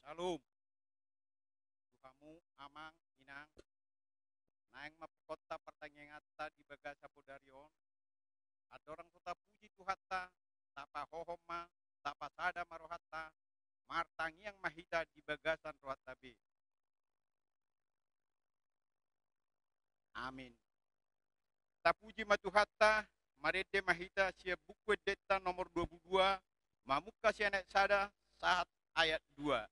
Shalom, kamu amang inang naeng mapkota pertanyangata di bagasa podarion. Ada orang kota puji Tuhatta, tapa hohoma, tapa sada marohatta, martangi yang mahita di bagasan rohatta be. Amin. Tapuji matuhatta, marede mahita sia buku deta nomor 22, mamuka sia anak sada saat ayat 2.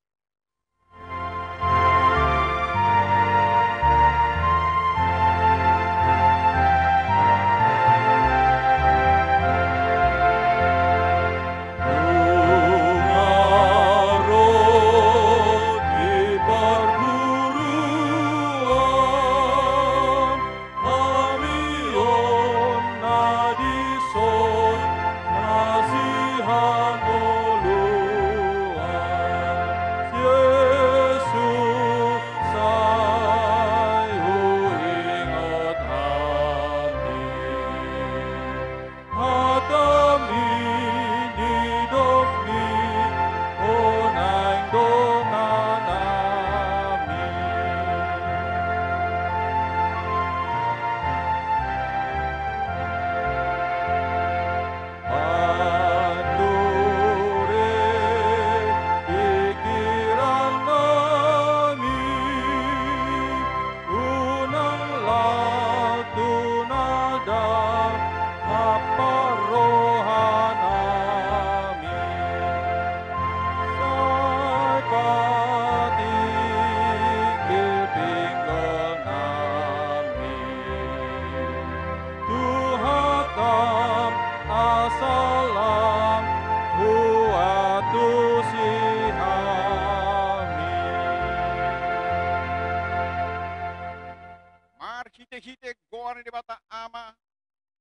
Hite-hite goar di bata ama,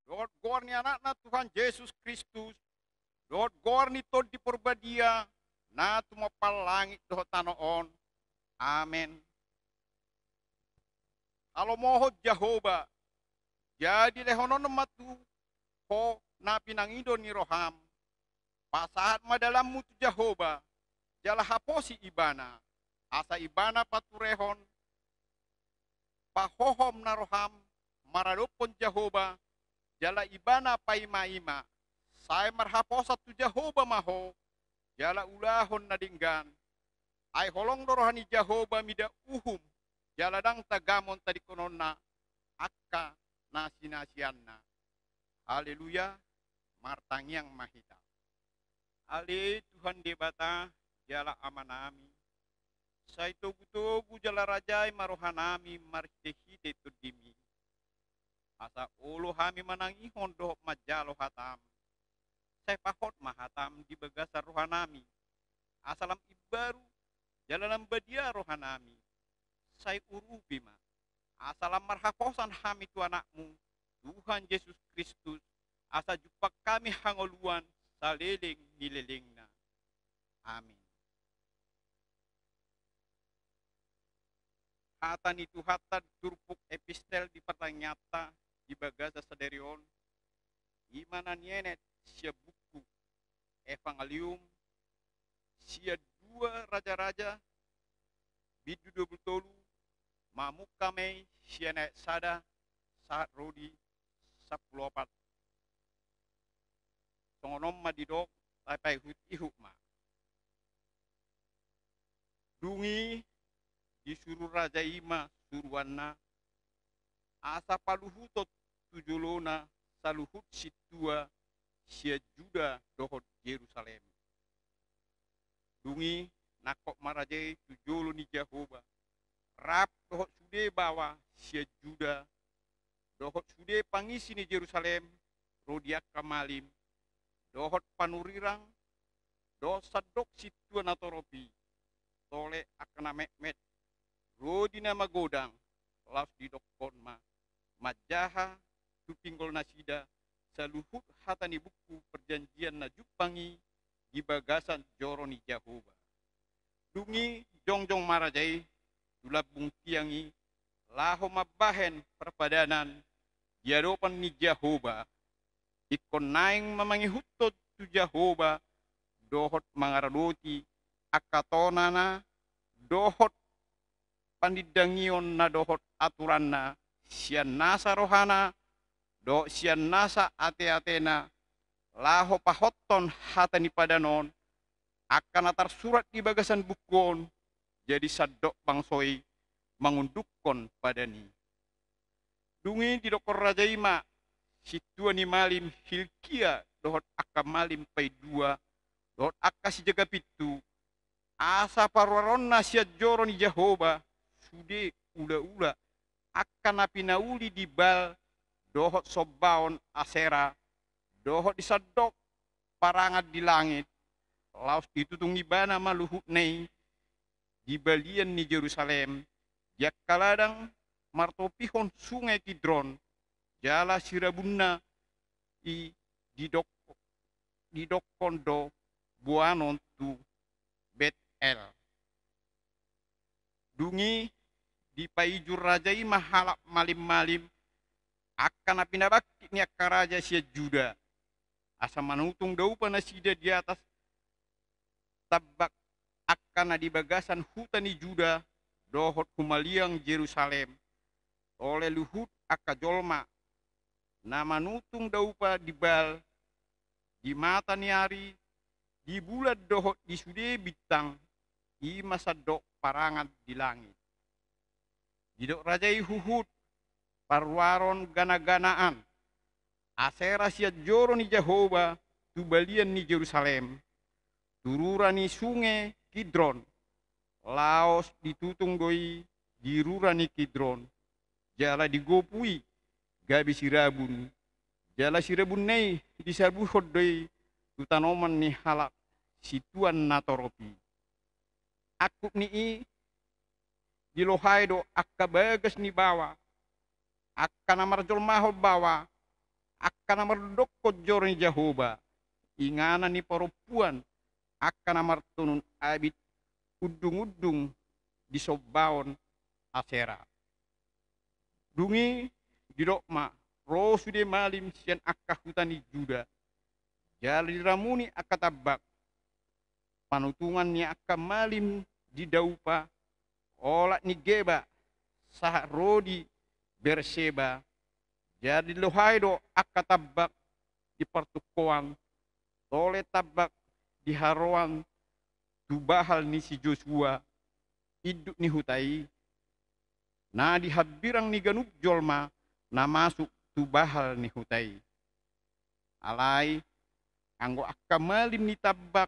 Lord goar ni anak Tuhan Yesus Kristus, Lord goar ni tod di porbadia, na tumapal langit doho tanoon. Amen. Alo mohod Jehovah, jadi lehonon matu ho na pinangido ni roham, pasahat madalam mutu Jehovah, jala haposi ibana, asa ibana paturehon, pahohom na roham, maradopon Jehovah, jala ibana paima-ima, saya marhaposa tu Jehovah maho, jala ulahon na dinggan, ay holong rohani Jehovah mida uhum, jala dang tagamon tadi kononna, akka nasi-nasianna. Haleluya, martangiang mahita. Ale Tuhan debata, jala amanami. Saya tugu-tugu jala rajai marohanami marhide tudimi. Asa ulo hami manangihon dohok majalo hatam. Saya pahot mahatam di bagasar rohanami. Asalam ibaru jalan badia rohanami. Saya urubi ma. Asalam marhaposan hami tu anakmu. Tuhan Yesus Kristus. Asa jupak kami hangoluan saleling nilelingna. Amin. Hata ni Tuhata turpuk epistel di pertanyata di bagasa saderion. Imana nienet sia buku evangelium sia dua raja-raja bidu 20 mamuk kami sia naik sada saat rodi 14 songonom madidok tapai hut ihuk ma dungi disuruh raja ima suruanna asa paluhutot tujulona saluhut situa sia juda dohot Yerusalem dungi nakok marajai tujulu ni Jehovah rap dohot sude bawa sia juda dohot sude pangisi ni Yerusalem rodiak kamalim dohot panurirang dosa dok situa natoropi tole akana mekmet rodina magodang las di dokon majaha tupinggol nasida saluhut hatani buku perjanjian na jupangi di bagasan joroni Jehovah dungi jongjong marajai tulabung tiangi laho mabahen perpadanan diadopan ni Jehovah ikon naing mamangihutod tu Jehovah dohot mangaradoti akatonana dohot pandidangion na dohot aturanna sian nasa rohana do sian nasa ate-atena laho pahotton hatani padanon akan atar surat di bagasan bukon jadi sadok bangsoi mangundukon padani dungi di dokor rajaima situa ni malim hilkia dohot akka malim pai dua dohot akka si jaga pitu asa parwaronna sia joro ni Jehoba sude ula-ula akan napinauli di bal dohot sobaon asera dohot disadok parangat di langit laos ditutung ibana maluhut nei di balian ni Jerusalem jak kaladang martopihon sungai Kidron jala sirabunna di dokondo buanon tu Bet-El dungi di paijur rajai mahalak malim-malim akan apinabakti ni raja sia Juda asa manutung dau panasida di atas tabak akan di bagasan hutani Juda dohot kumaliang Jerusalem oleh luhut akka jolma nama nutung daupa di bal di mata ni hari di bulat dohot di sude bintang i masa dok parangan di langit di dok rajai huhut parwaron gana-ganaan asera sia joro ni Jehoba tu balian ni Jerusalem turura ni sungai Kidron laos ditutung doi dirura ni Kidron jala digopui gabi sirabun jala sirabun nei disabu hodoi tu tanoman ni halak situan natoropi aku ni di lohai do akka bagas ni bawa akka namar jolmahol bawa akka namar dokko joro ni Jehoba ingana ni perempuan akka namar tunun abit udung-udung di sobaon asera dungi di dokma roh sude malim sian akka hutani Juda jali ramuni akka tabak panutungan ni akka malim di daupa olat ni Geba sah rodi Berseba jadi lohaido akka tabak di pertukuan tole tabak di haruan tubahal ni si Joshua iduk ni hutai na di habirang ni ganuk jolma na masuk tubahal ni hutai alai anggo akka malim ni tabak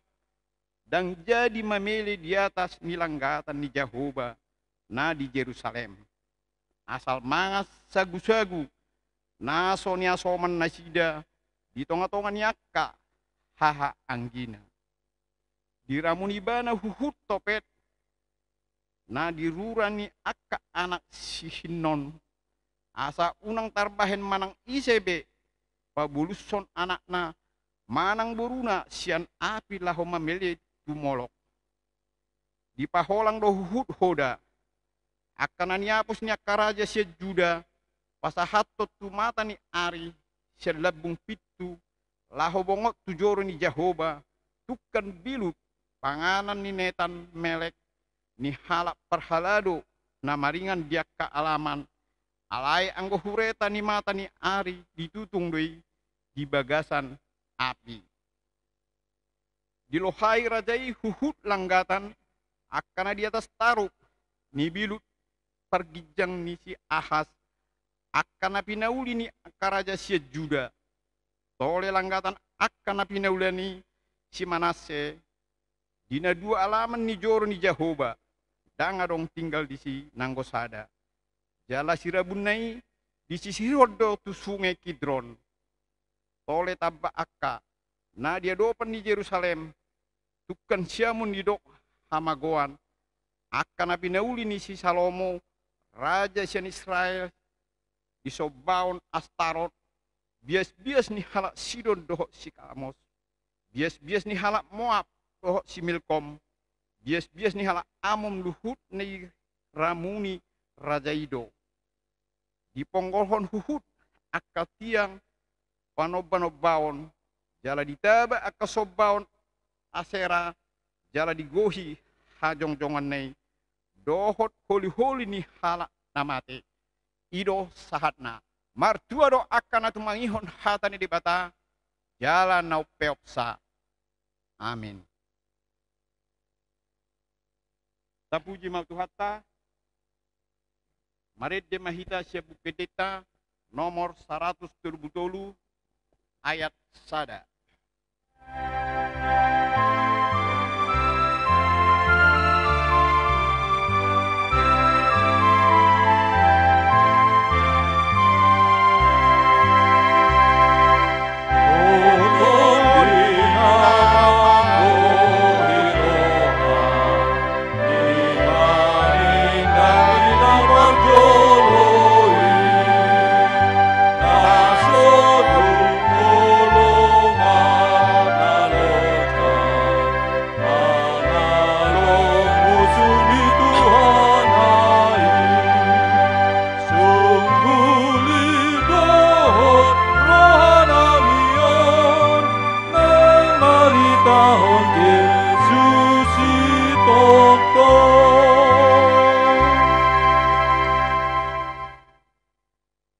dan jadi memilih di atas nilanggatan ni Jehoba na di Jerusalem asal mangas sagu-sagu na sonia soman nasida di tonga-tonga ni akka haha anggina diramuni bana huhut topet na dirurani akka anak si Hinnon asa unang tarbahen manang isebe pabuluson anakna manang boruna sian api laho mamele tumolok di paholang do huhut hoda akan niapus ni raja si Juda pasahatot tumata ni ari sian labung pitu laho bongot tujoro ni Jehoba tukan bilut panganan ni netan melek ni halak perhalado na maringan dia ka alaman alai anggo hureta ni mata ni ari ditutung doi di bagasan api di lohai rajai huhut langgatan akan di atas taruk ni bilut pergijang ni si Ahas akan pinauli ni raja si Juda tole langgatan akan pinaulani si Manase dina dua alaman ni joro ni Jehoba danga dong tinggal di si Nanggosada jala sirabunai di sisi rodo tu sungai Kidron tole tabba akka na dia dopan di Jerusalem tukan siamun di dok hamagoan akan pinauli ni si Salomo raja sian Israel di sobaon Astarot bias-bias ni halak Sidon dohok si Kamos bias-bias ni halak Moab dohok si Milkom bias-bias ni halak Amon luhut ni ramuni raja Ido di ponggohon huhut akka tiang panob-baon jala ditaba akka sobaon Asera jala digohi hajong-jongan nei dohot holi-holi ni halak namate. Ido sahatna. Martua do akan atu mangihon hatani di bata. Jalan nau peopsa. Amin. Tapuji mau Tuhatta. Maret de mahita siap buketeta nomor 170 ayat sada.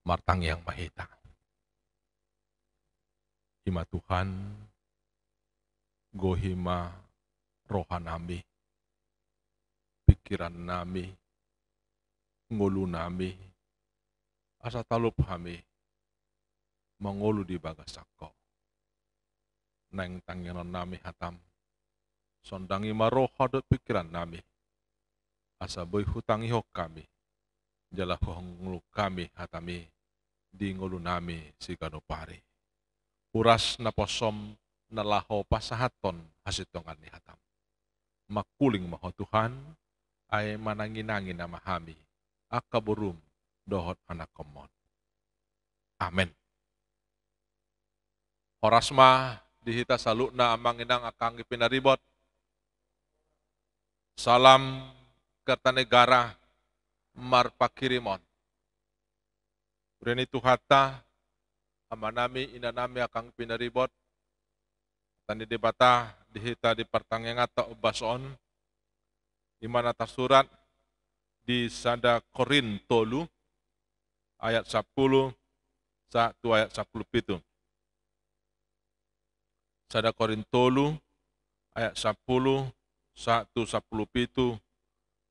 Martang yang mahita. Hima Tuhan, gohima rohan nami, pikiran nami, ngolu nami, asa talup kami, mengolu di bagasako. Neng tangyanan nami hatam, sondangi maroha dot pikiran nami, asa boy hutangi hok kami, jala ngulu kami hatami, di ngolu nami si kanopari. Uras na posom na laho pasahaton hasitongan ni hatam. Makuling maho Tuhan, ay mananginangin na mahami, akaburum dohot anak komon. Amen. Horasma dihita salukna amanginang akang ipinaribot. Salam Kertanegara marpakirimon. Ureni Tuhata, amanami inanami akang pinaribot, tani debata dihita di pertangengata ubason, di mana tersurat di Sada Korintolu ayat 10, 1 ayat 10 Sada Korintolu ayat 10, 1 10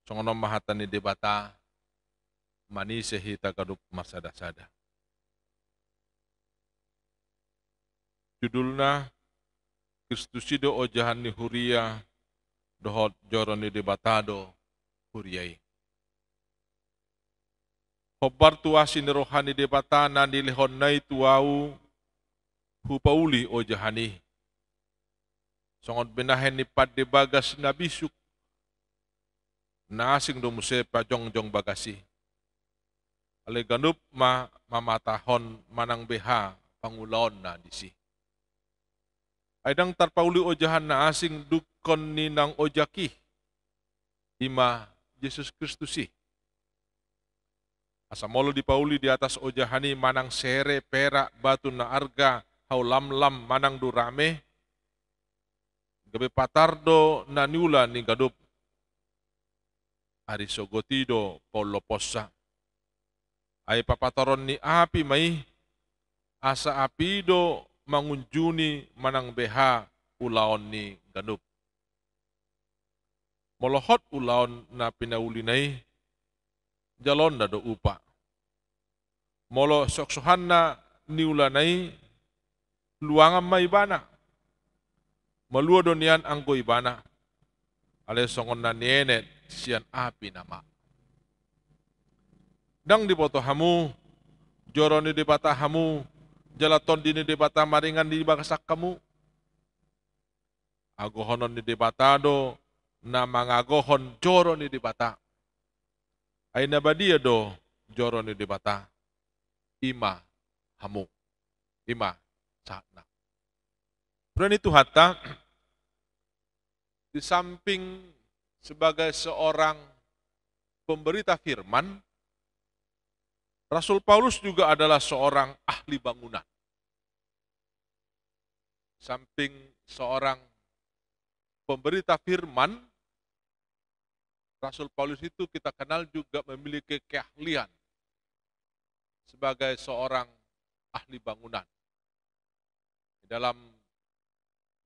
songono mahatani debata manise hita kadup masada-sada. Judulna Kristusido ojahan ni huria dohot joroni debatado huriai. Hobar tuasi ni rohani debatana ni lehon nai tuau hupauli ojahani. Songot benahen ni pad de bagas nabisuk na asing domuse pajong-jong bagasi. Ale ganup mamatahon manang beha pangulaon na disi. Aidang tarpauli ojahan na asing dukon ni nang ojaki ima Yesus Kristusi. Asamolo di pauli di atas ojahani manang sere perak batu na arga hau lam-lam manang durame. Gabe patardo na niula ni gadup. Ari sogotido polo posa. Ay papataron ni api may asa apido mangunjuni manang beha ulaon ni ganup. Molohot ulaon na pinaulinay jalon na do upa. Molo soksohan na niulanay luangan may bana. Malua do niyan ang goibana. Ale songon na nienet siyan api nama. Dang di boto hamu, joro ni di bata hamu, jalaton di ni di bata maringan di bagasak kamu. Agohonon ni di bata do, na mangagohon joro ni di bata. Ay nabadia do, joro ni di bata. Ima hamu, ima sana. Berani itu hatta, di samping sebagai seorang pemberita firman, Rasul Paulus juga adalah seorang ahli bangunan. Samping seorang pemberita firman, Rasul Paulus itu kita kenal juga memiliki keahlian sebagai seorang ahli bangunan. Di dalam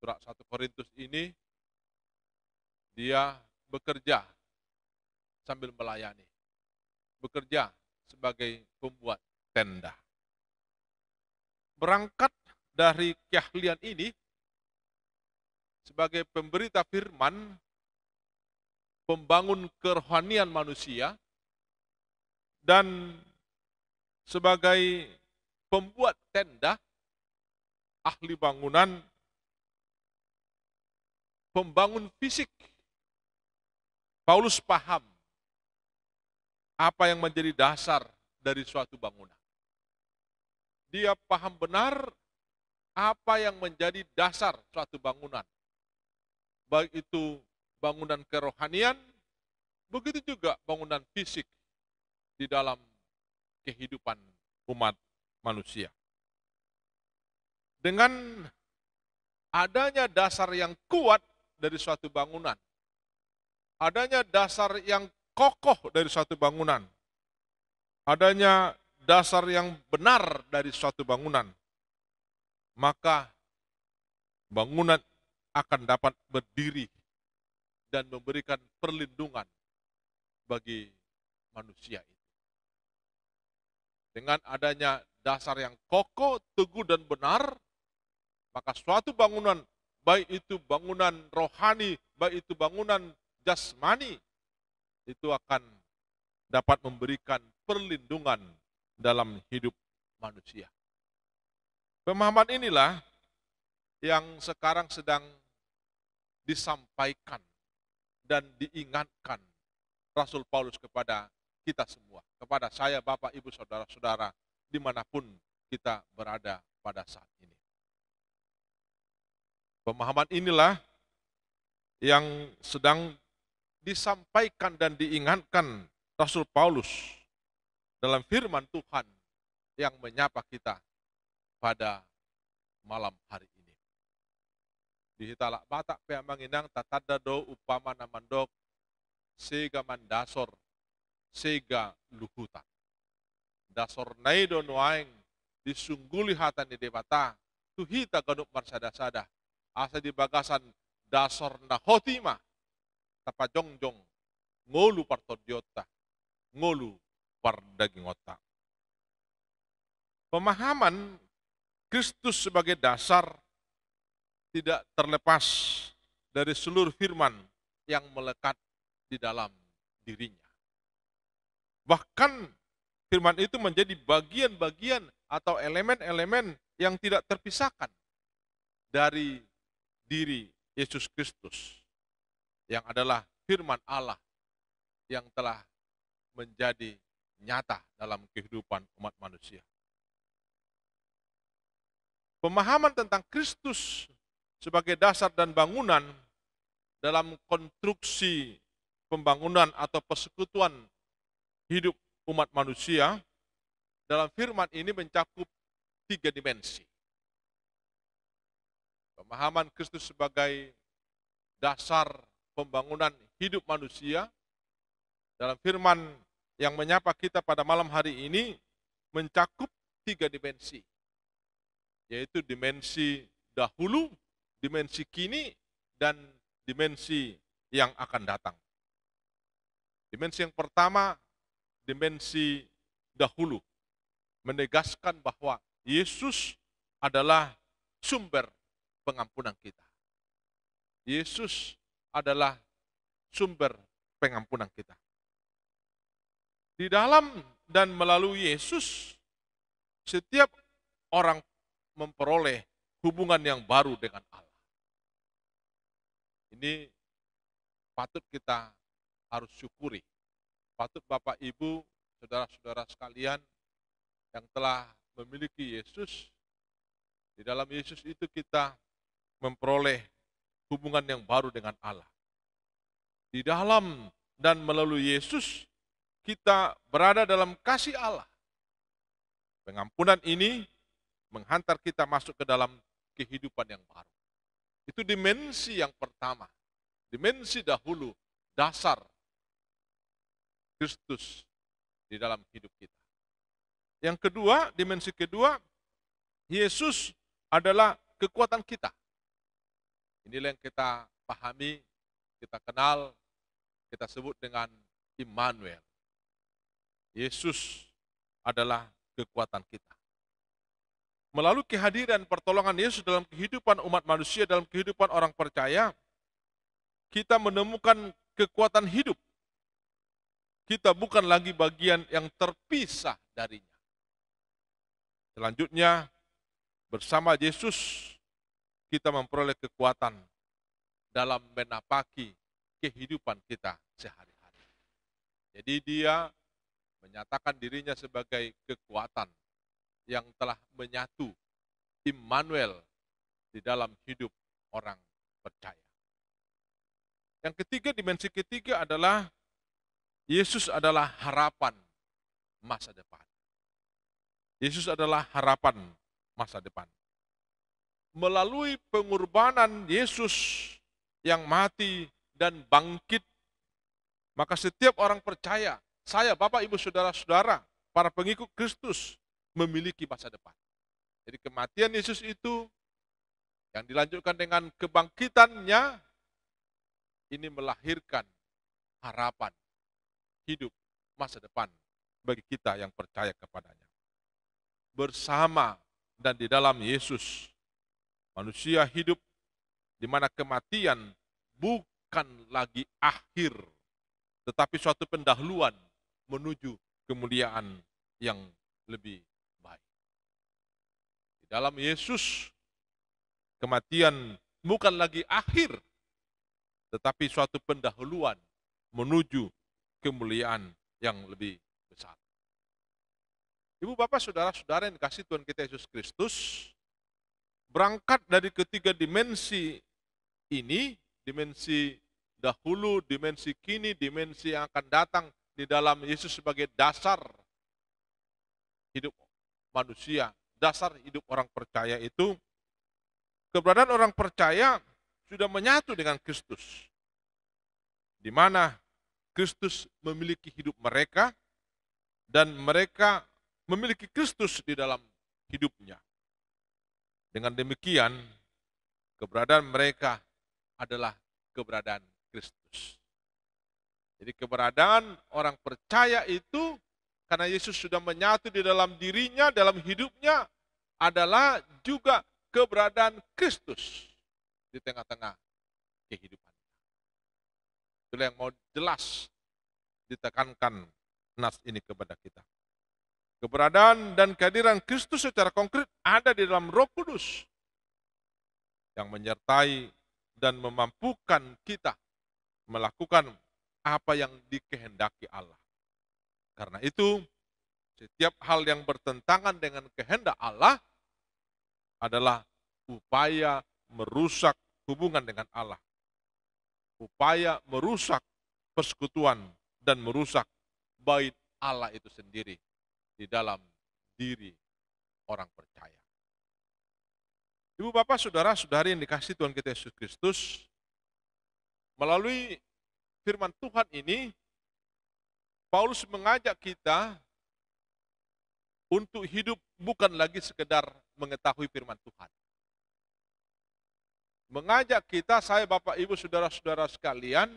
surat 1 Korintus ini, dia bekerja sambil melayani. Bekerja sebagai pembuat tenda. Berangkat dari keahlian ini, sebagai pemberita firman, pembangun kerohanian manusia, dan sebagai pembuat tenda, ahli bangunan, pembangun fisik, Paulus paham apa yang menjadi dasar dari suatu bangunan. Dia paham benar apa yang menjadi dasar suatu bangunan. Baik itu bangunan kerohanian, begitu juga bangunan fisik di dalam kehidupan umat manusia. Dengan adanya dasar yang kuat dari suatu bangunan, adanya dasar yang kokoh dari suatu bangunan, adanya dasar yang benar dari suatu bangunan, maka bangunan akan dapat berdiri dan memberikan perlindungan bagi manusia itu. Dengan adanya dasar yang kokoh, teguh, dan benar, maka suatu bangunan, baik itu bangunan rohani, baik itu bangunan jasmani, itu akan dapat memberikan perlindungan dalam hidup manusia. Pemahaman inilah yang sekarang sedang disampaikan dan diingatkan Rasul Paulus kepada kita semua, kepada saya, Bapak, Ibu, Saudara-saudara, dimanapun kita berada pada saat ini. Pemahaman inilah yang sedang disampaikan dan diingatkan Rasul Paulus dalam firman Tuhan yang menyapa kita pada malam hari ini. Di hitalak batak pe manginang tatada do upama namandok sega mandasor sega luhuta. Dasor naido nuaing disungguli hatan di debata tuhita ganup marsada-sada asa di bagasan dasor na hotima tapajongjong ngolu partodiota ngolu pardaging otak. Pemahaman Kristus sebagai dasar tidak terlepas dari seluruh firman yang melekat di dalam dirinya. Bahkan firman itu menjadi bagian-bagian atau elemen-elemen yang tidak terpisahkan dari diri Yesus Kristus, yang adalah firman Allah yang telah menjadi nyata dalam kehidupan umat manusia. Pemahaman tentang Kristus sebagai dasar dan bangunan dalam konstruksi pembangunan atau persekutuan hidup umat manusia dalam firman ini mencakup 3 dimensi. Pemahaman Kristus sebagai dasar pembangunan hidup manusia dalam firman yang menyapa kita pada malam hari ini mencakup 3 dimensi, yaitu dimensi dahulu, dimensi kini, dan dimensi yang akan datang. Dimensi yang pertama, dimensi dahulu, menegaskan bahwa Yesus adalah sumber pengampunan kita. Yesus adalah sumber pengampunan kita. Di dalam dan melalui Yesus, setiap orang memperoleh hubungan yang baru dengan Allah. Ini patut kita harus syukuri. Patut Bapak, Ibu, saudara-saudara sekalian yang telah memiliki Yesus. Di dalam Yesus itu kita memperoleh hubungan yang baru dengan Allah. Di dalam dan melalui Yesus, kita berada dalam kasih Allah. Pengampunan ini menghantar kita masuk ke dalam kehidupan yang baru. Itu dimensi yang pertama, dimensi dahulu, dasar Kristus di dalam hidup kita. Yang kedua, dimensi kedua, Yesus adalah kekuatan kita. Inilah yang kita pahami, kita kenal, kita sebut dengan Immanuel. Yesus adalah kekuatan kita. Melalui kehadiran pertolongan Yesus dalam kehidupan umat manusia, dalam kehidupan orang percaya, kita menemukan kekuatan hidup. Kita bukan lagi bagian yang terpisah darinya. Selanjutnya, bersama Yesus, kita memperoleh kekuatan dalam menapaki kehidupan kita sehari-hari. Jadi dia menyatakan dirinya sebagai kekuatan yang telah menyatu Immanuel di dalam hidup orang percaya. Yang ketiga, dimensi ketiga adalah Yesus adalah harapan masa depan. Yesus adalah harapan masa depan. Melalui pengorbanan Yesus yang mati dan bangkit, maka setiap orang percaya, saya, Bapak, Ibu, Saudara-saudara, para pengikut Kristus, memiliki masa depan. Jadi kematian Yesus itu, yang dilanjutkan dengan kebangkitannya, ini melahirkan harapan, hidup, masa depan bagi kita yang percaya kepadanya. Bersama dan di dalam Yesus, manusia hidup di mana kematian bukan lagi akhir, tetapi suatu pendahuluan menuju kemuliaan yang lebih baik. Di dalam Yesus, kematian bukan lagi akhir, tetapi suatu pendahuluan menuju kemuliaan yang lebih besar. Ibu, Bapak, Saudara-saudara yang dikasihi Tuhan kita Yesus Kristus, berangkat dari ketiga dimensi ini, dimensi dahulu, dimensi kini, dimensi yang akan datang di dalam Yesus sebagai dasar hidup manusia, dasar hidup orang percaya itu, keberadaan orang percaya sudah menyatu dengan Kristus, di mana Kristus memiliki hidup mereka dan mereka memiliki Kristus di dalam hidupnya. Dengan demikian, keberadaan mereka adalah keberadaan Kristus. Jadi keberadaan orang percaya itu, karena Yesus sudah menyatu di dalam dirinya, dalam hidupnya, adalah juga keberadaan Kristus di tengah-tengah kehidupan. Itulah yang mau jelas ditekankan nas ini kepada kita. Keberadaan dan kehadiran Kristus secara konkret ada di dalam Roh Kudus yang menyertai dan memampukan kita melakukan apa yang dikehendaki Allah. Karena itu, setiap hal yang bertentangan dengan kehendak Allah adalah upaya merusak hubungan dengan Allah. Upaya merusak persekutuan dan merusak bait Allah itu sendiri di dalam diri orang percaya. Ibu, Bapak, Saudara-saudari yang dikasihi Tuhan kita Yesus Kristus, melalui firman Tuhan ini, Paulus mengajak kita untuk hidup bukan lagi sekedar mengetahui firman Tuhan. Mengajak kita, saya, Bapak, Ibu, Saudara-saudara sekalian,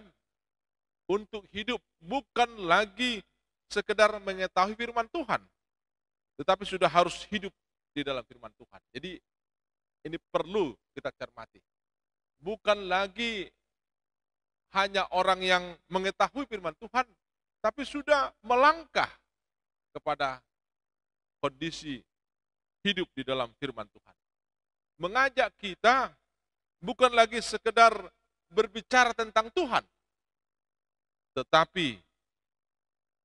untuk hidup bukan lagi sekedar mengetahui firman Tuhan, tetapi sudah harus hidup di dalam firman Tuhan. Jadi ini perlu kita cermati. Bukan lagi hanya orang yang mengetahui firman Tuhan, tapi sudah melangkah kepada kondisi hidup di dalam firman Tuhan. Mengajak kita bukan lagi sekedar berbicara tentang Tuhan, tetapi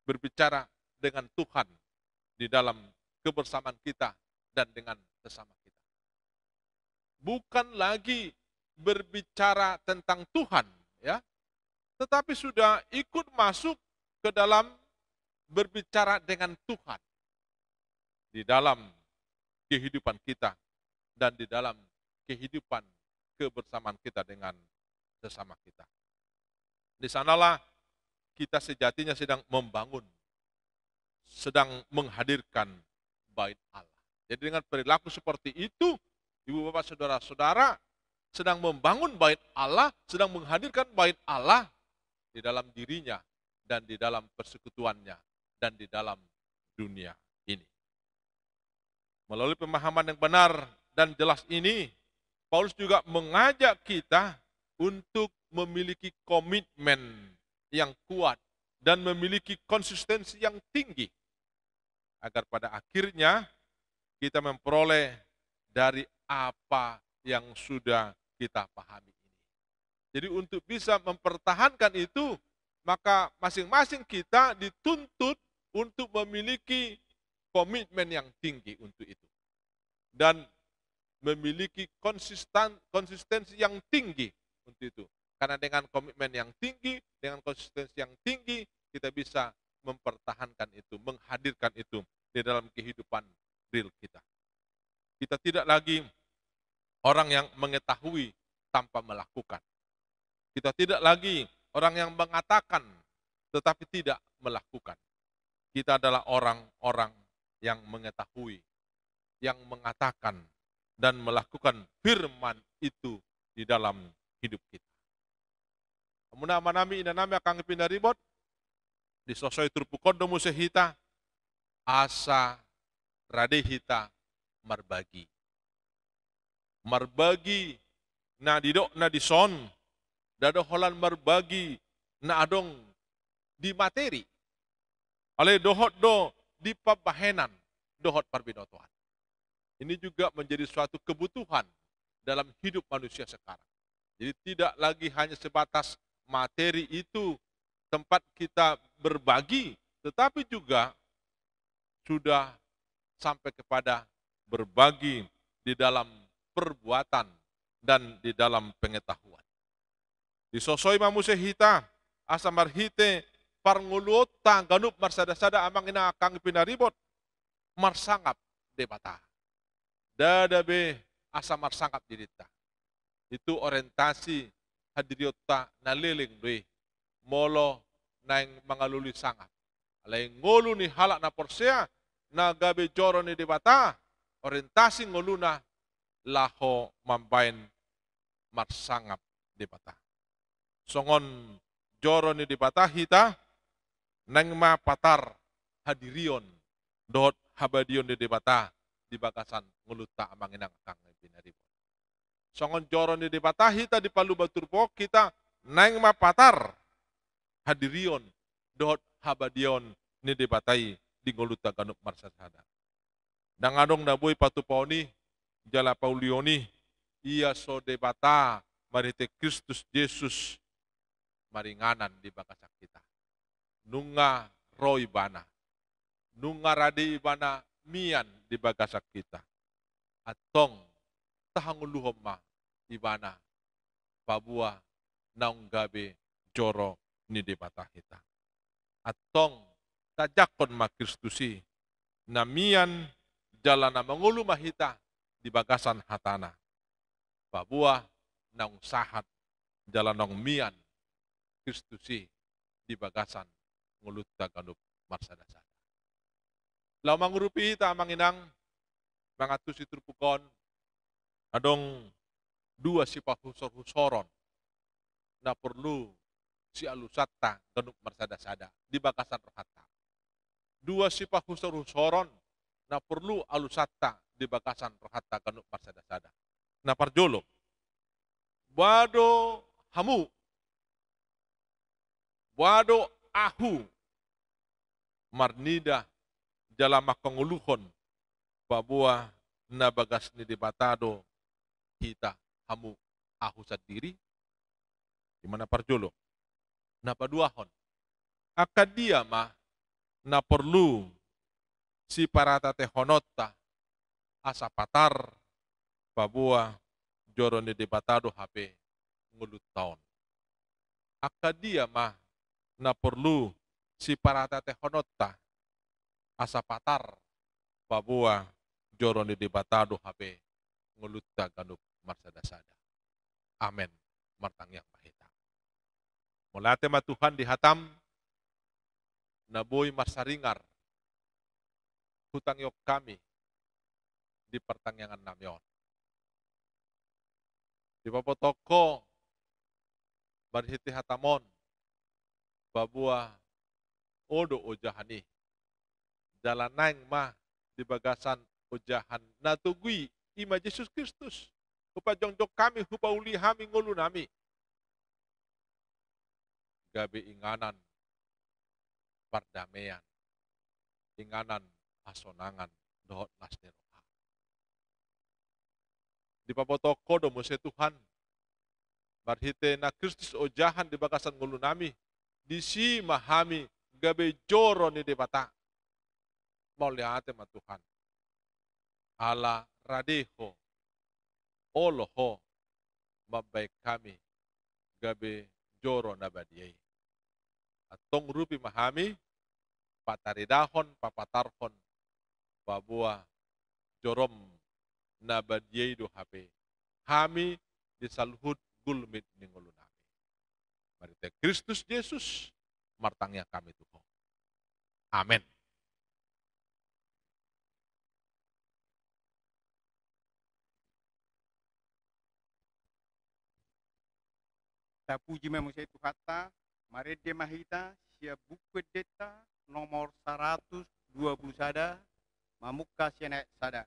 berbicara dengan Tuhan di dalam kebersamaan kita dan dengan sesama kita. Bukan lagi berbicara tentang Tuhan, ya, tetapi sudah ikut masuk ke dalam berbicara dengan Tuhan di dalam kehidupan kita dan di dalam kehidupan kebersamaan kita dengan sesama kita. Di sanalah kita sejatinya sedang membangun, sedang menghadirkan bait Allah. Jadi dengan perilaku seperti itu, ibu bapak saudara-saudara sedang membangun bait Allah, sedang menghadirkan bait Allah di dalam dirinya dan di dalam persekutuannya dan di dalam dunia ini. Melalui pemahaman yang benar dan jelas ini, Paulus juga mengajak kita untuk memiliki komitmen yang kuat dan memiliki konsistensi yang tinggi, agar pada akhirnya kita memperoleh dari apa yang sudah kita pahami ini. Jadi untuk bisa mempertahankan itu, maka masing-masing kita dituntut untuk memiliki komitmen yang tinggi untuk itu. Dan memiliki konsistensi yang tinggi untuk itu. Karena dengan komitmen yang tinggi, dengan konsistensi yang tinggi, kita bisa mempertahankan itu, menghadirkan itu di dalam kehidupan real kita. Kita tidak lagi orang yang mengetahui tanpa melakukan. Kita tidak lagi orang yang mengatakan tetapi tidak melakukan. Kita adalah orang-orang yang mengetahui, yang mengatakan dan melakukan firman itu di dalam hidup kita. Muna manami inanami akang pinaribot di sosoi turpukondo musehita asa radehita marbagi. Marbagi na didok na dison dado holan marbagi na adong di materi. Ale dohot do di pabahenan dohot parbinotohan. Ini juga menjadi suatu kebutuhan dalam hidup manusia sekarang. Jadi tidak lagi hanya sebatas materi itu tempat kita berbagi, tetapi juga sudah sampai kepada berbagi di dalam perbuatan dan di dalam pengetahuan. Disosoi mamusehita asa marhite parngulota ganup marsada-sada amang ina akang pinaribot marsangap debata. Dadabe asa marsangap dirita. Itu orientasi hadiriota naliling doi molo naing mangaluli sangap. Alay ngolu ni halak na porsea na gabe joro ni debata orientasi ngoluna laho mambain marsangap debata. Songon joro ni debata hita nang mapatar hadirion dot habadion ni debata di bakasan nguluta amanginang kang pinaribot. Songon joro ni debata hita di palu baturpo kita nang mapatar hadirion dot habadion ni debatai di nguluta ganup marsasada. Dangadong naboy patuponi jala paulioni ia so debata marite Kristus Yesus maringanan di bakasak kita. Nunga roy bana. Nunga radi bana mian di bakasak kita. Atong tahanguluhom ma ibana pabua naung gabe joro ni debata kita. Atong tajakon ma Kristusi namian jalana mangulu mahita di bagasan hatana. Pabua naung sahat jalanong mian Kristusi di bagasan ngulut ganup marsada-sada. Lau mangurupi hita manginang mangatusi turpukon adong dua sifat husor-husoron na perlu si alusatta ganup marsada-sada di bagasan rohata. Dua sifat husor-husoron na perlu alusatta di bagasan rohata ganup marsada-sada. Na parjolo bado hamu wado ahu marnida jalama konguluhon babua na bagas ni debatado kita hamu ahu sadiri di mana parjolo na paduahon akadia mah na perlu si parata tehonota asa patar babua joro ni debatado HP ngulut taon akadia mah na perlu si parata tehonota asa patar babua joro ni debatado HP ngulutta ganup marsada-sada. Amen. Martang yang mahita. Mulate ma Tuhan dihatam naboi marsaringar hutang yok kami di pertangyangan namyon. Di papotoko barhiti hatamon babua odo ojahani jalanang mah di bagasan ojahan natugui ima Yesus Kristus hupa jongjok kami hupa uli hami ngulu nami gabe inganan pardamaian inganan asonangan dohot nasneroha di papotoko do muse Tuhan barhite na Kristus ojahan di bagasan ngulu nami di si mahami gabe joro ni debata mauliate ma Tuhan ala radeho oloho mabaik kami gabe joro nabadiai atong rupi mahami pataridahon papatarhon babua jorom nabadiai do hape hami disalhut gulmit ningulu nami marite Kristus Yesus martangnya kami Tuhan amin. Ta puji memusai Tuhata, marede mahita, sia buku deta nomor 120 sada, mamuka sianek sada.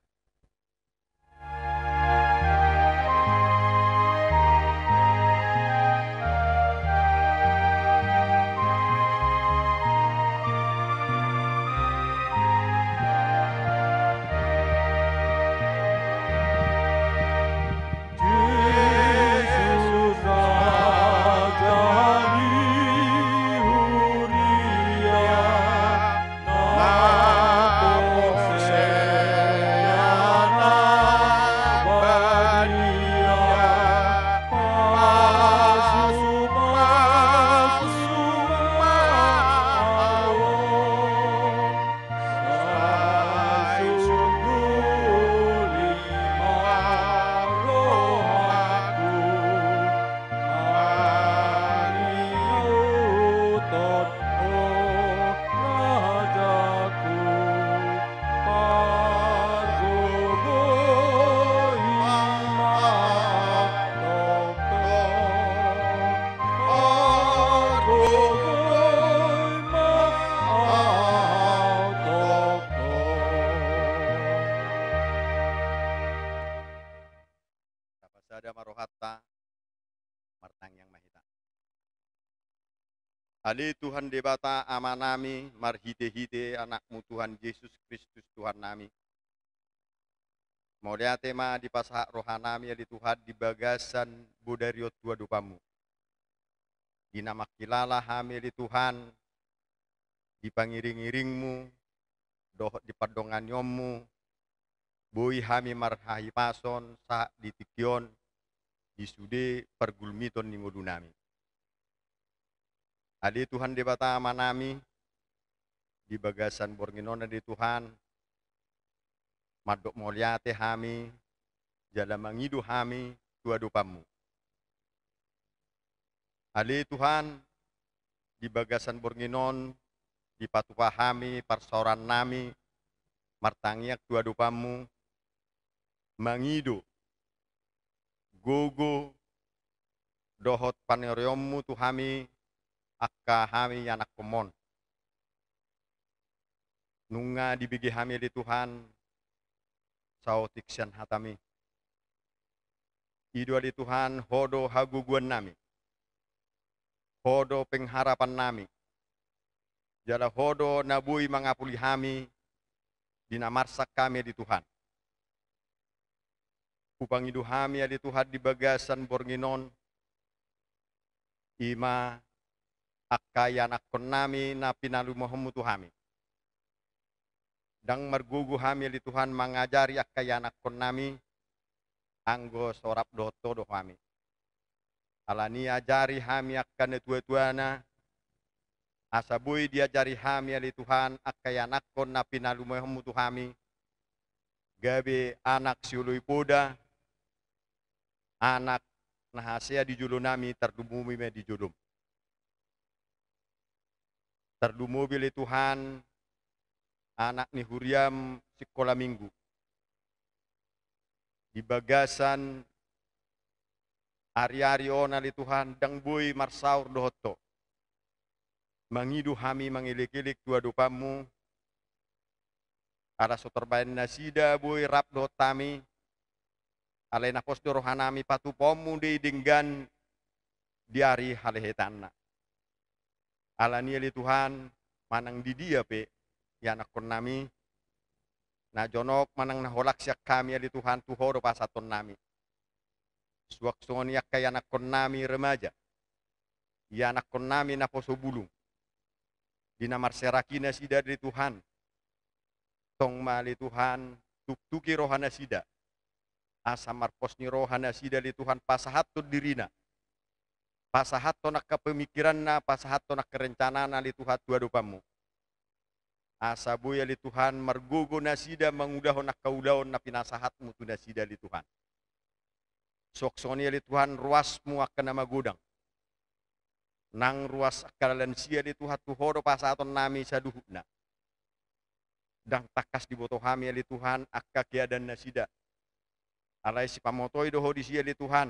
Sada marohatta martang yang mahita. Ali Tuhan debata amanami marhite-hite anakmu Tuhan Yesus Kristus Tuhan nami. Molia tema di pasak rohanami ali Tuhan di bagasan budario tua dupamu. Di nama kilala hami ali Tuhan di pangiring-iringmu doh di padongan yommu boi hami marhahi pason sa di tikion di sude pergulmiton ni ngodunami. Adi Tuhan di bata amanami di bagasan bornginona di Tuhan madok moliate hami jala mangidu hami tua dupamu. Adi Tuhan di bagasan bornginon di patupahami parsoran nami martangiak tua dupamu mangidu gogo dohot paneryommu tuhami akka hami anak komon nunga dibigi hami di Tuhan saotiksian hatami idu di Tuhan hodo haguguan nami hodo pengharapan nami jala hodo nabui mangapuli hami dinamarsak kami di Tuhan upangidu hami adi Tuhan di bagasan bornginon ima akayan akon nami na pinalumohmu Tuhami dang margugu hami adi Tuhan mangajari akayan akon nami anggo sorap doto do hami alani ajari hami akan tua-tuana asabui diajari hami adi Tuhan akayan akon na pinalumohmu Tuhami gabe anak siului poda anak nahasia di julu nami terdumumi me di judum. Terdumobil Tuhan anak ni Huriam sekolah minggu. Di bagasan ari-ari ona li Tuhan dang boy marsaur dohoto. Mangidu hami mangilik-ilik tua dupamu. Ada soterbain nasida boy rap dohotami. Alay na pos rohanami patupomu di dinggan diari halehetana. Alania li Tuhan manang di dia pe ya nakon nami. Na jonok manang naholak siyak kami ali Tuhan tuhoro pasaton nami. Suak soniak kaya nakon nami remaja. Ya nakon nami na poso bulung. Dinamar serakina sida dari Tuhan. Tong mali Tuhan tuktuki rohana sida. Asamar posni rohana sida li Tuhan pasahato dirina. Pasahato nak kepemikiran na, pasahato nak kerencanaan ali Tuhan tua dupamu. Asa buya li Tuhan margogo nasida mangudahon nak kaudahon na pinasahatmu tu nasida li Tuhan. Soksoni li Tuhan ruasmu akan nama gudang. Nang ruas akalan sia li Tuhan tuhoro pasaton nami saduhuna. Dang takas di boto hami li Tuhan akka kiadan nasida. Alay si pamotoi doho di sia li Tuhan.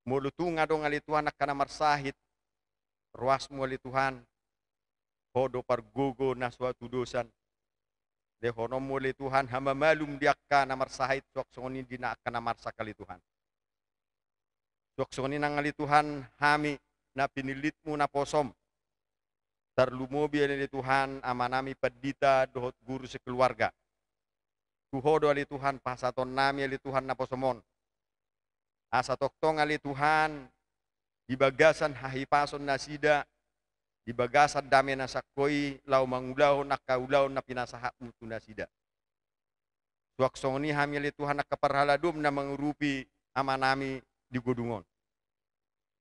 Mulutunga dong ali Tuhan akan marsahit. Ruasmu li Tuhan. Hodo pargogo na suatu dosan. Dehono muli Tuhan hama malum diakka namar sahit soksoni dina akan namar sakali Tuhan. Soksoni nangali Tuhan hami na pinilitmu na posom. Terlumobi ali Tuhan amanami padita dohot guru sekeluarga. Tuhodo ali Tuhan pasaton nami ali Tuhan na posomon. Asa toktong ali Tuhan di bagasan hahipason nasida. Di bagasan dami na sakoi lau mangulaw na kaulaw na pinasahat mo tunasida. Suaksoni hamili Tuhan na kaparhaladum na mangurupi ama nami di godungon.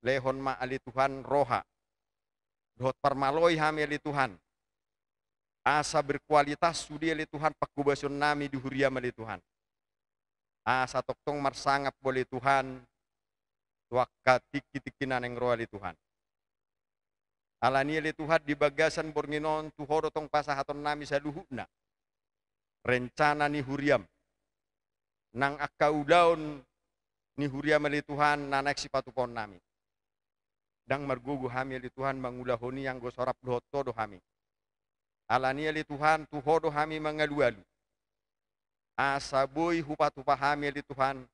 Lehon ma ali Tuhan roha. Dohot parmaloy hamili Tuhan. Asa berkualitas sudi ali Tuhan pakubason nami di huriam ali Tuhan. Asa toktong marsangap boleh Tuhan. Tuakka tiki-tikinan yang roh ali Tuhan. Alani ali Tuhan di bagasan bornginon tuhoro tong pasahaton nami saluhuna. Rencana ni huriam. Nang akaudaon ni huriam ali Tuhan nanak si patupon nami. Dang margugu hami ali Tuhan mangulahoni yang gosorap dohoto do hami. Alani ali Tuhan tuhoro hami mangalualu. Asa boy hupatupa hami ali Tuhan.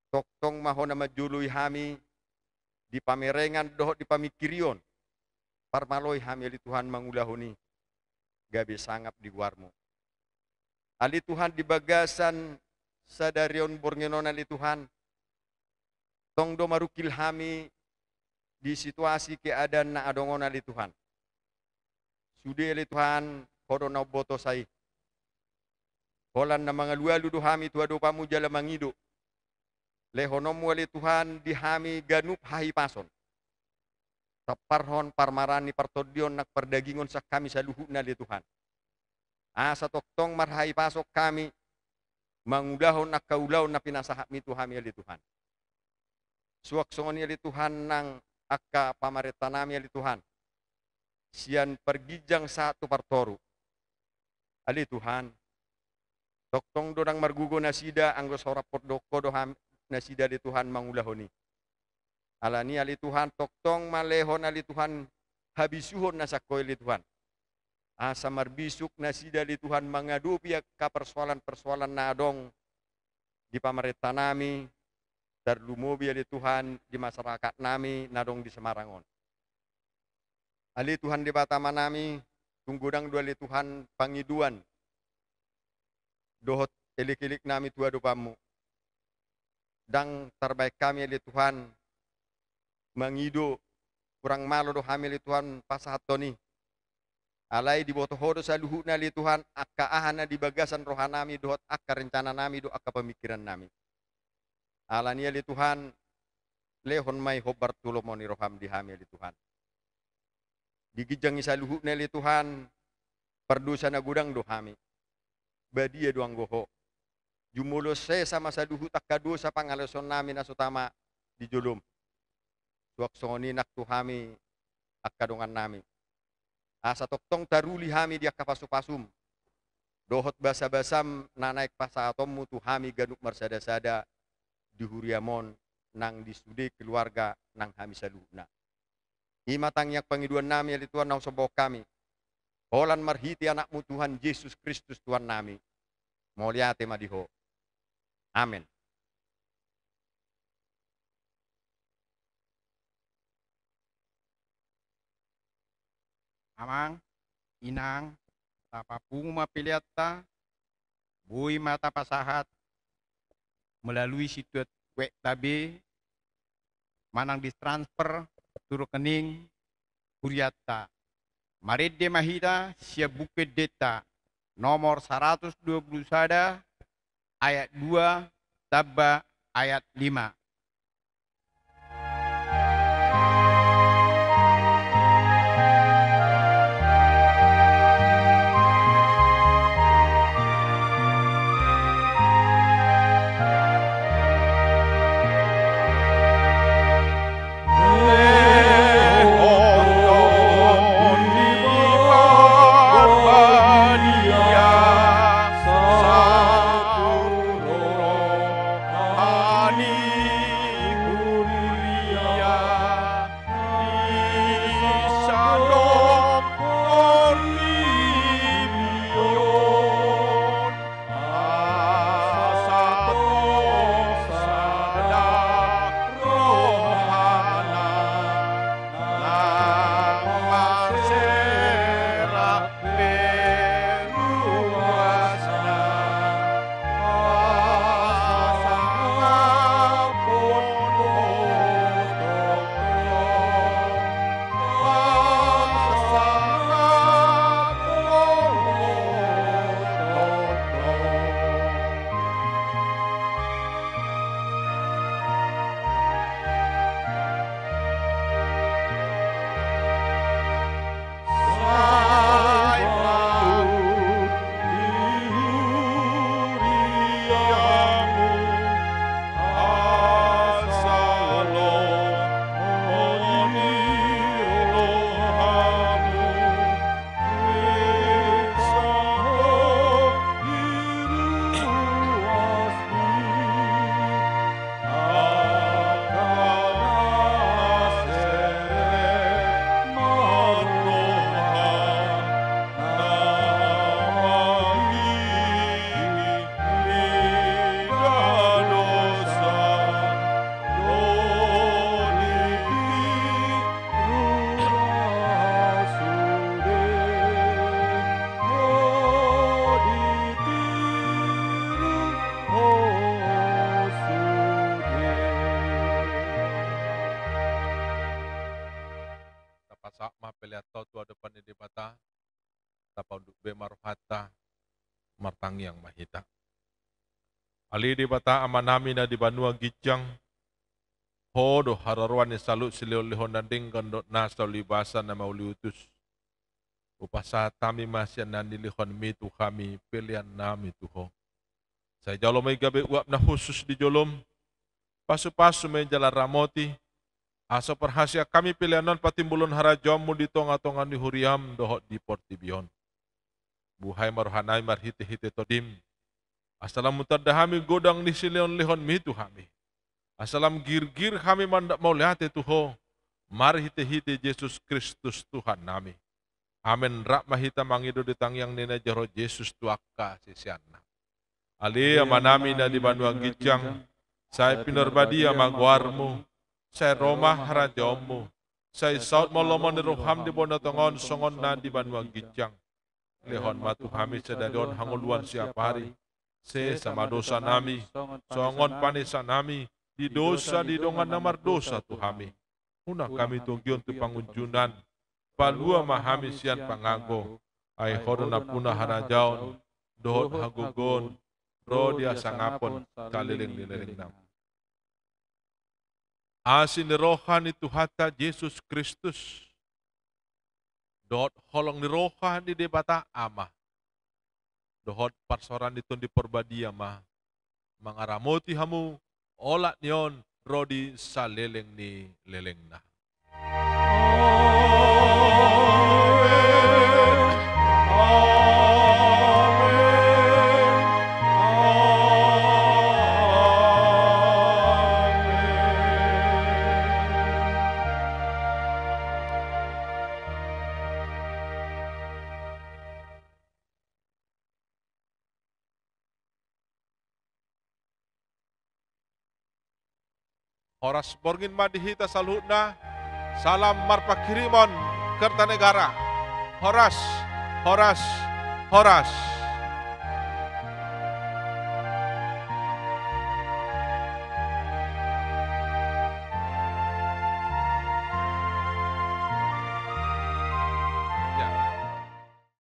Toktong mahona majului hami di pamerengan dohot di pamikirion. Parmaloy hami ali Tuhan mangulahoni gabi sangap di guarmu. Ali Tuhan di bagasan sadarion borngenon ali Tuhan. Tong do marukil hami di situasi keadaan na adongon ali Tuhan. Sudi ali Tuhan kodo na boto say. Holan na mga lualu do hami tuwa do pamu jala mangido. Lehonomu ali Tuhan di hami ganup hahipason. Taparhon parmarani partodion nak perdagingon sa kami sa luhuna li Tuhan. Asa toktong marhai pasok kami mangudahon nak kaulaw na pinasahat mi Tuhan li Tuhan. Suaksoni li Tuhan nang akka pamaretanami li Tuhan. Sian pergijang satu partoru. Ali Tuhan. Toktong dorang margugo nasida anggo sorap pordoko doham nasida li Tuhan mangulahoni. Alani ali Tuhan toktong malehon ali Tuhan habisuhon na sakoy li Tuhan. Asa marbisuk na sida li Tuhan mangadupi ka persoalan-persoalan na adong di pamarenta nami darlumubi ali Tuhan di masyarakat nami nadong di Semarangon. Ali Tuhan di batama nami tunggudang dua li Tuhan pangiduan dohot ilik-ilik nami tua dupamu. Dang terbaik kami ali Tuhan mangido kurang malo do hamil Tuhan pasahatoni. Alay di boto hodo sa luhuna li Tuhan akka ahana di bagasan rohanami dohot akka rencana nami do akka pemikiran nami. Alania li Tuhan lehon may hobar tulomo ni roham di hamil li Tuhan. Digijang isa luhuna li Tuhan perdosa na gudang do hami. Badia doang goho. Jumulos saya sama sa luhut akka dosa pangalason nami na sutama di julum. Suaksoni nak tuhami akkadongan nami. Asa toktong taruli hami dia kapasupasum. Dohot basa-basam nanaik pasatommu tu hami ganuk marsada-sada di huriamon nang di studi keluarga nang hami saluna. Himatang yak pangiduan nami ali Tuhan nang sobok kami. Holan marhiti anakmu Tuhan Yesus Kristus Tuhan nami. Moliate madiho. Amin. Amang, inang, tapapung mapiliata, bui mata pasahat, melalui situ wek tabe, manang ditransfer, turu kening, kuriata. Marede mahida, siap bukit data, nomor 121, ayat 2, tabba ayat 5. Peliatau tu ada pani di bata, tapa untuk be marufata, martangi yang mahita. Ali di bata amanami na di banua gijang, hodo hararuan ni salut silio lihon nanding kandot nasa libasa na mauliutus. Upasa tami masya nandi lihon mitu kami pilihan nami tuho. Saya jalo may gabi uap na khusus di jolom, pasu-pasu may jala ramoti, asa perhasia kami pilihanon patimbulon harajamu di tonga-tonga ni huriam dohot di portibion. Buhay maruhanay marhiti-hiti todim. Asalam mutadahami godang ni silion lihon mitu kami. Asalam gir-gir kami mandak mau lihat tuho. Marhiti-hiti Yesus Kristus Tuhan nami. Amin. Rak mahita mangido di tangyang nina jaro Yesus tuaka sisianna. Ali amanami na di banuang gijang. Saya pinarbadia magwarmu. Saya Roma harajamu. Saya saut molomon ni roham di bonatongon songon na di banuang gijang. Lehon matu kami sedalion hanguluan siap hari. Se sama dosa nami. Songon panisa nami. Di dosa di dongan namar dosa tu kami. Una kami tunggion tu pangunjunan. Palua mahami sian pangago. Ay horona punah harajaon. Dohot hagugon. Rodia sangapon. Kaliling-liling nam. Asin ni rohan itu hata Yesus Kristus. Dohot holong ni rohan di debata ama. Dohot parsoran itu di perbadia ma. Mangaramoti hamu. Olat nion rodi saleleng ni leleng na. Amen. Horas borgin madihita salhutna, salam marpakirimon Kertanegara. Horas, horas, horas.